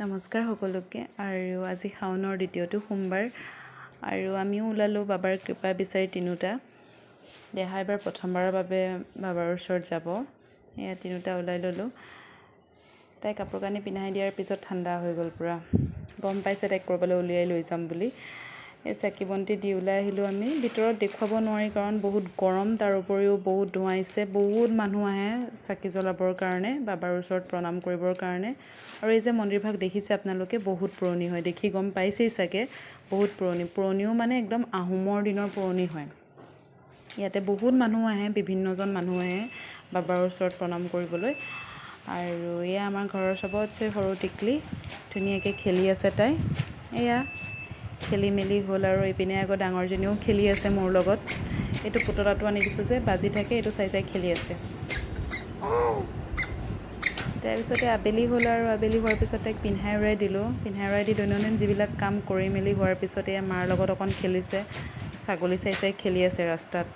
নমস্কাৰ সকলোকে। আৰু আজি শাওনৰ দ্বিতীয়টো সোমবাৰ আৰু আমিও ওলালোঁ বাবাৰ কৃপা বিচাৰি তিনিওটা। দেহা এবাৰ প্ৰথমবাৰৰ বাবে বাবাৰ ওচৰত যাব। এয়া তিনিওটা ওলাই ল'লোঁ। তাই কাপোৰ কানি পিন্ধাই দিয়াৰ পিছত ঠাণ্ডা হৈ গ'ল পূৰা। গম পাইছে তাইক ক'ৰবালৈ উলিয়াই লৈ যাম বুলি। এই চাকি বন্তি দি ওলাই আহিলোঁ আমি। ভিতৰত দেখুৱাব নোৱাৰি কাৰণ বহুত গৰম, তাৰ উপৰিও বহুত ধোঁৱাইছে। বহুত মানুহ আহে চাকি জ্বলাবৰ কাৰণে, বাবাৰ ওচৰত প্ৰণাম কৰিবৰ কাৰণে। আৰু এই যে মন্দিৰভাগ দেখিছে আপোনালোকে, বহুত পুৰণি হয়। দেখি গম পাইছেই চাগে, বহুত পুৰণিও মানে একদম আহোমৰ দিনৰ পুৰণি হয়। ইয়াতে বহুত মানুহ আহে, বিভিন্নজন মানুহ আহে বাবাৰ ওচৰত প্ৰণাম কৰিবলৈ। আৰু এয়া আমাৰ ঘৰৰ চবতছে সৰু টিকলি, ধুনীয়াকৈ খেলি আছে তাই। এয়া খেলি মেলি হ'ল আৰু এইপিনে আকৌ ডাঙৰজনীও খেলি আছে মোৰ লগত। এইটো পুতলাটো আনি দিছোঁ যে বাজি থাকে, এইটো চাই চাই খেলি আছে। তাৰপিছতে আবেলি হ'ল আৰু আবেলি হোৱাৰ পিছত তাইক পিন্ধাই উৰাই দিলোঁ। পিন্ধাই উৰাই দি দৈনন্দিন যিবিলাক কাম কৰি মেলি হোৱাৰ পিছতে মাৰ লগত অকণ খেলিছে। ছাগলী চাই চাই খেলি আছে ৰাস্তাত।